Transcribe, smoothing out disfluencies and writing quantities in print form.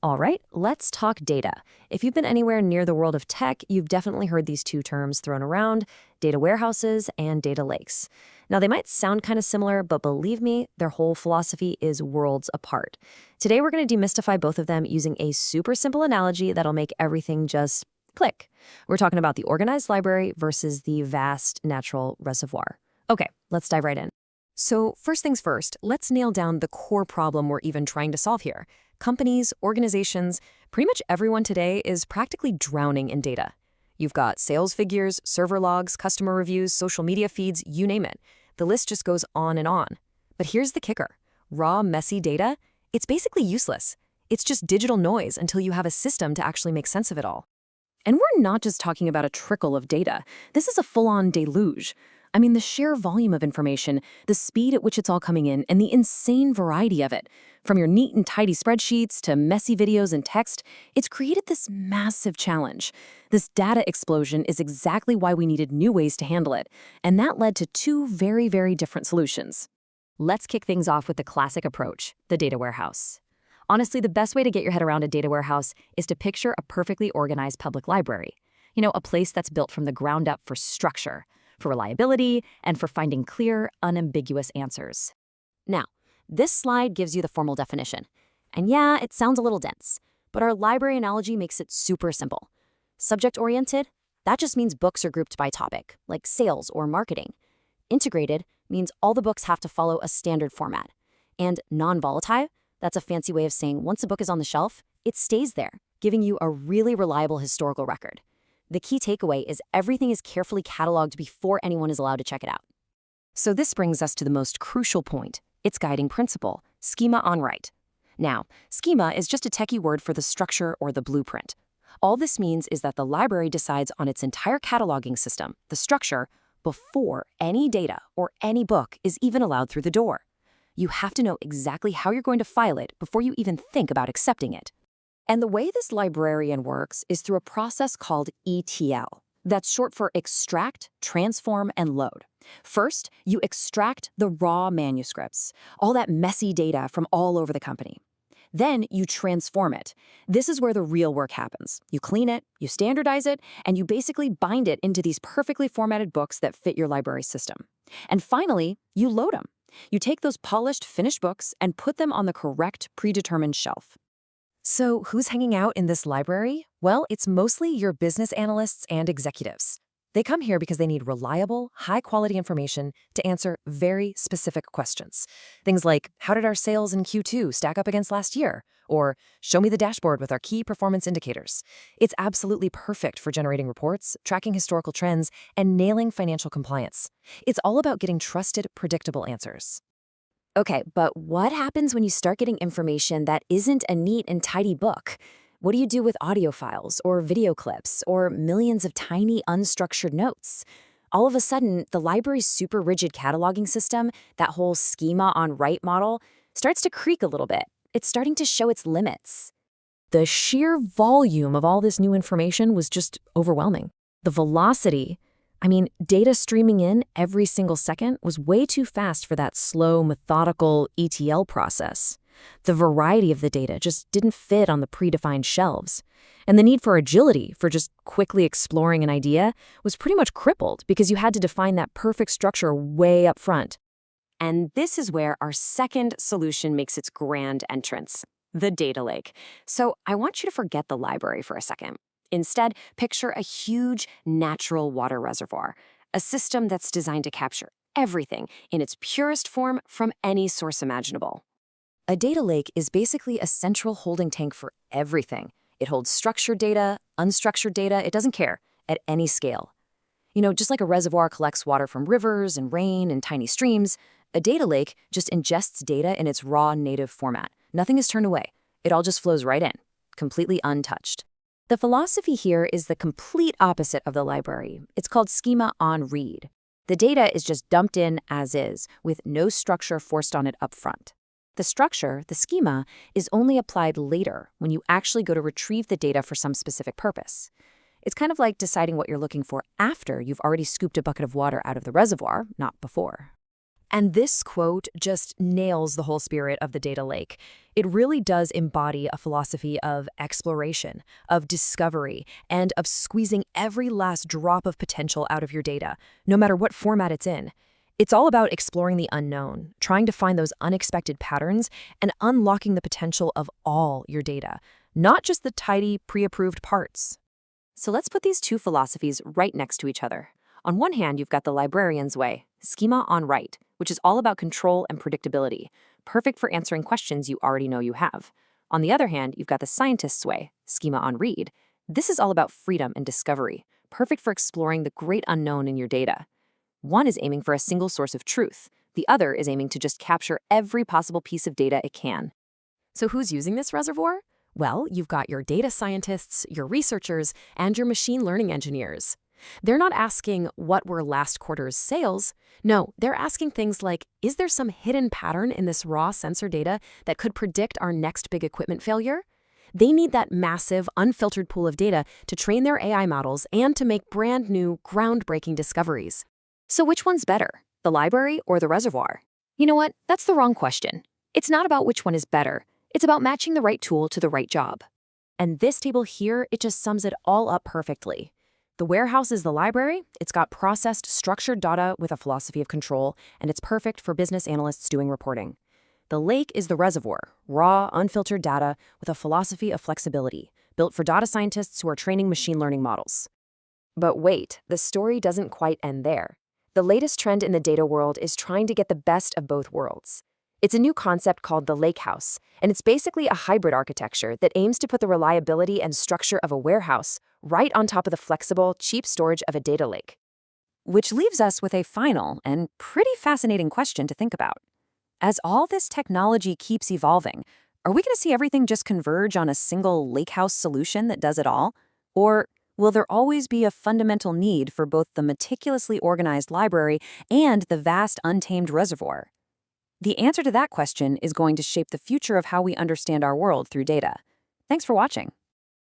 All right, let's talk data. If you've been anywhere near the world of tech, you've definitely heard these two terms thrown around: data warehouses and data lakes. Now, they might sound kind of similar, but believe me, their whole philosophy is worlds apart. Today, we're going to demystify both of them using a super simple analogy that'll make everything just click. We're talking about the organized library versus the vast natural reservoir. Okay, let's dive right in. So, first things first, let's nail down the core problem we're even trying to solve here. Companies, organizations, pretty much everyone today is practically drowning in data. You've got sales figures, server logs, customer reviews, social media feeds, you name it. The list just goes on and on. But here's the kicker. Raw, messy data, it's basically useless. It's just digital noise until you have a system to actually make sense of it all. And we're not just talking about a trickle of data. This is a full-on deluge. I mean, the sheer volume of information, the speed at which it's all coming in, and the insane variety of it. From your neat and tidy spreadsheets to messy videos and text, it's created this massive challenge. This data explosion is exactly why we needed new ways to handle it, and that led to two very, very different solutions. Let's kick things off with the classic approach, the data warehouse. Honestly, the best way to get your head around a data warehouse is to picture a perfectly organized public library. You know, a place that's built from the ground up for structure, for reliability, and for finding clear, unambiguous answers. Now, this slide gives you the formal definition. And yeah, it sounds a little dense, but our library analogy makes it super simple. Subject-oriented, that just means books are grouped by topic, like sales or marketing. Integrated means all the books have to follow a standard format. And non-volatile, that's a fancy way of saying once a book is on the shelf, it stays there, giving you a really reliable historical record. The key takeaway is everything is carefully cataloged before anyone is allowed to check it out. So this brings us to the most crucial point, its guiding principle, schema-on-Read. Now, schema is just a techie word for the structure or the blueprint. All this means is that the library decides on its entire cataloging system, the structure, before any data or any book is even allowed through the door. You have to know exactly how you're going to file it before you even think about accepting it. And the way this librarian works is through a process called ETL. That's short for extract, transform, and load. First, you extract the raw manuscripts, all that messy data from all over the company. Then you transform it. This is where the real work happens. You clean it, you standardize it, and you basically bind it into these perfectly formatted books that fit your library system. And finally, you load them. You take those polished, finished books and put them on the correct, predetermined shelf. So who's hanging out in this library? Well, it's mostly your business analysts and executives. They come here because they need reliable, high-quality information to answer very specific questions. Things like, how did our sales in Q2 stack up against last year? Or, show me the dashboard with our key performance indicators. It's absolutely perfect for generating reports, tracking historical trends, and nailing financial compliance. It's all about getting trusted, predictable answers. Okay, but what happens when you start getting information that isn't a neat and tidy book? What do you do with audio files or video clips or millions of tiny unstructured notes? All of a sudden, the library's super rigid cataloging system, that whole schema-on-Read model, starts to creak a little bit. It's starting to show its limits. The sheer volume of all this new information was just overwhelming. The velocity, data streaming in every single second was way too fast for that slow, methodical ETL process. The variety of the data just didn't fit on the predefined shelves. And the need for agility, for just quickly exploring an idea, was pretty much crippled because you had to define that perfect structure way up front. And this is where our second solution makes its grand entrance, the data lake. So I want you to forget the library for a second. Instead, picture a huge natural water reservoir, a system that's designed to capture everything in its purest form from any source imaginable. A data lake is basically a central holding tank for everything. It holds structured data, unstructured data, it doesn't care, at any scale. You know, just like a reservoir collects water from rivers and rain and tiny streams, a data lake just ingests data in its raw native format. Nothing is turned away. It all just flows right in, completely untouched. The philosophy here is the complete opposite of the library. It's called Schema-on-Read. The data is just dumped in as is, with no structure forced on it up front. The structure, the schema, is only applied later when you actually go to retrieve the data for some specific purpose. It's kind of like deciding what you're looking for after you've already scooped a bucket of water out of the reservoir, not before. And this quote just nails the whole spirit of the data lake. It really does embody a philosophy of exploration, of discovery, and of squeezing every last drop of potential out of your data, no matter what format it's in. It's all about exploring the unknown, trying to find those unexpected patterns, and unlocking the potential of all your data, not just the tidy, pre-approved parts. So let's put these two philosophies right next to each other. On one hand, you've got the librarian's way, Schema-on-Read, which is all about control and predictability, perfect for answering questions you already know you have. On the other hand, you've got the scientist's way, Schema-on-Read. This is all about freedom and discovery, perfect for exploring the great unknown in your data. One is aiming for a single source of truth. The other is aiming to just capture every possible piece of data it can. So who's using this reservoir? Well, you've got your data scientists, your researchers, and your machine learning engineers. They're not asking what were last quarter's sales. No, they're asking things like, is there some hidden pattern in this raw sensor data that could predict our next big equipment failure? They need that massive, unfiltered pool of data to train their AI models and to make brand new, groundbreaking discoveries. So which one's better, the library or the reservoir? You know what? That's the wrong question. It's not about which one is better. It's about matching the right tool to the right job. And this table here, it just sums it all up perfectly. The warehouse is the library. It's got processed, structured data with a philosophy of control, and it's perfect for business analysts doing reporting. The lake is the reservoir, raw, unfiltered data with a philosophy of flexibility, built for data scientists who are training machine learning models. But wait, the story doesn't quite end there. The latest trend in the data world is trying to get the best of both worlds. It's a new concept called the Lakehouse, and it's basically a hybrid architecture that aims to put the reliability and structure of a warehouse right on top of the flexible, cheap storage of a data lake. Which leaves us with a final and pretty fascinating question to think about. As all this technology keeps evolving, are we going to see everything just converge on a single Lakehouse solution that does it all? Or will there always be a fundamental need for both the meticulously organized library and the vast untamed reservoir? The answer to that question is going to shape the future of how we understand our world through data. Thanks for watching.